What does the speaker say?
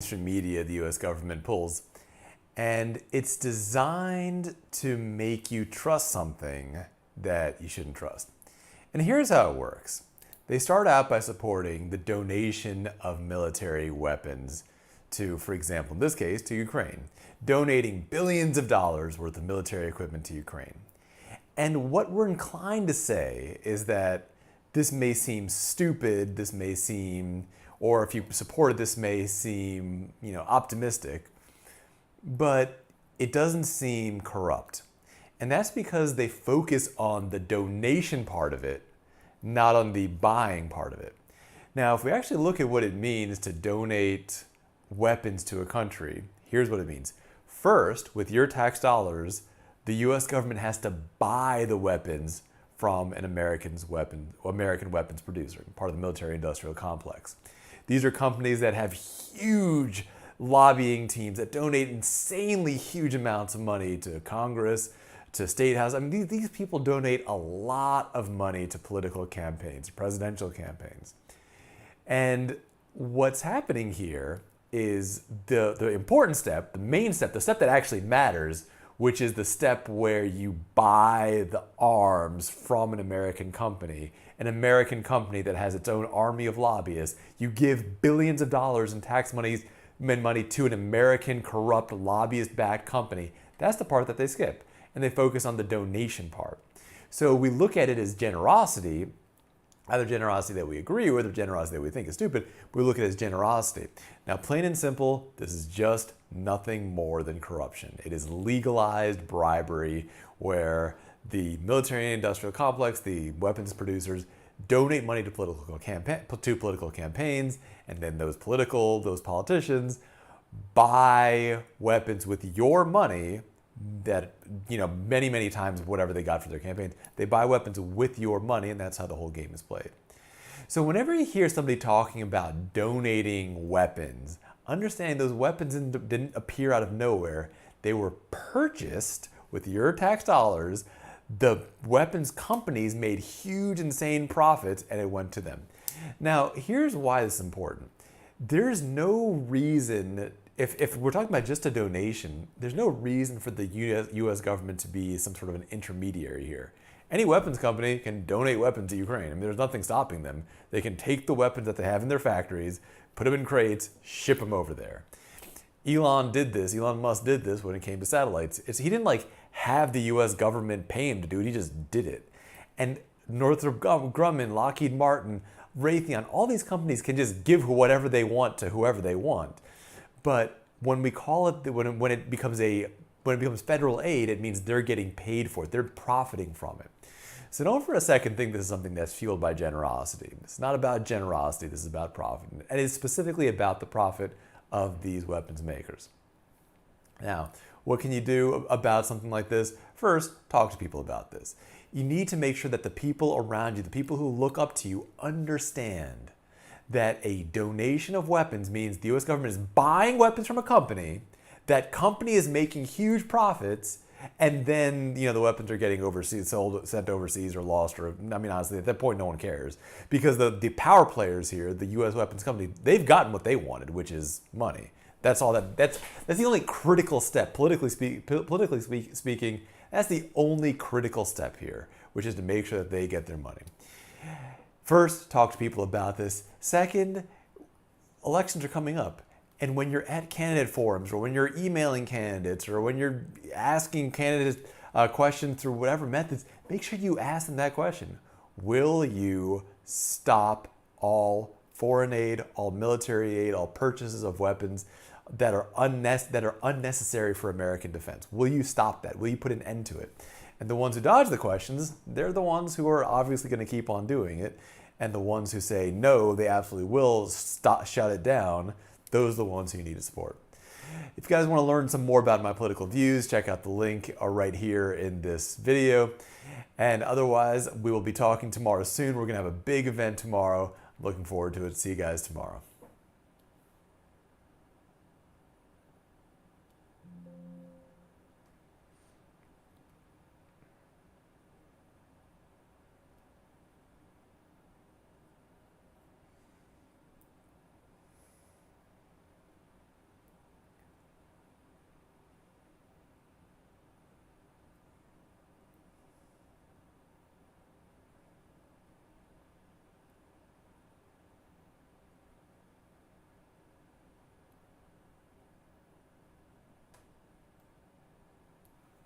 mainstream media the US government pulls. And it's designed to make you trust something that you shouldn't trust. And here's how it works. They start out by supporting the donation of military weapons to, for example, in this case, to Ukraine, donating billions of dollars worth of military equipment to Ukraine. And what we're inclined to say is that this may seem stupid, this may seem, or if you support it, this may seem, optimistic, but it doesn't seem corrupt. And that's because they focus on the donation part of it, not on the buying part of it. Now, if we actually look at what it means to donate weapons to a country, here's what it means. First, with your tax dollars, the US government has to buy the weapons from an American weapons producer, part of the military industrial complex. These are companies that have huge lobbying teams that donate insanely huge amounts of money to Congress, to state house. I mean, these people donate a lot of money to political campaigns, presidential campaigns. And what's happening here is the important step, the main step, the step that actually matters, which is the step where you buy the arms from an American company that has its own army of lobbyists. You give billions of dollars in tax money to an American corrupt lobbyist-backed company. That's the part that they skip, and they focus on the donation part. So we look at it as generosity, either generosity that we agree with or generosity that we think is stupid. We look at it as generosity. Now, plain and simple, this is just nothing more than corruption. It is legalized bribery where the military and industrial complex, the weapons producers, donate money to political campaigns, and then those politicians buy weapons with your money that, many times whatever they got for their campaigns, they buy weapons with your money, and that's how the whole game is played. So whenever you hear somebody talking about donating weapons, understand those weapons didn't appear out of nowhere. They were purchased with your tax dollars. The weapons companies made huge, insane profits, and it went to them. Now, here's why this is important. There's no reason, if we're talking about just a donation, there's no reason for the US government to be some sort of an intermediary here. Any weapons company can donate weapons to Ukraine. I mean, there's nothing stopping them. They can take the weapons that they have in their factories, put them in crates, ship them over there. Elon Musk did this when it came to satellites. He didn't have the US government pay him to do it, he just did it. And Northrop Grumman, Lockheed Martin, Raytheon, all these companies can just give whatever they want to whoever they want. But when we call it, when it becomes federal aid, it means they're getting paid for it. They're profiting from it. So don't for a second think this is something that's fueled by generosity. It's not about generosity. This is about profit. And it's specifically about the profit of these weapons makers. Now, what can you do about something like this? First, talk to people about this. You need to make sure that the people around you, the people who look up to you, understand that a donation of weapons means the US government is buying weapons from a company, that company is making huge profits, and then the weapons are getting overseas, sent overseas or lost, or honestly, at that point no one cares, because the power players here, the US weapons company, they've gotten what they wanted, which is money. That's the only critical step, politically speaking. That's the only critical step here, which is to make sure that they get their money. First, talk to people about this. Second, elections are coming up. And when you're at candidate forums, or when you're emailing candidates, or when you're asking candidates questions through whatever methods, make sure you ask them that question. Will you stop all foreign aid, all military aid, all purchases of weapons that are unnecessary for American defense? Will you stop that? Will you put an end to it? And the ones who dodge the questions, they're the ones who are obviously going to keep on doing it. And the ones who say, no, they absolutely will shut it down, those are the ones who you need to support. If you guys want to learn some more about my political views, check out the link right here in this video. And otherwise, we will be talking tomorrow soon. We're going to have a big event tomorrow. Looking forward to it. See you guys tomorrow.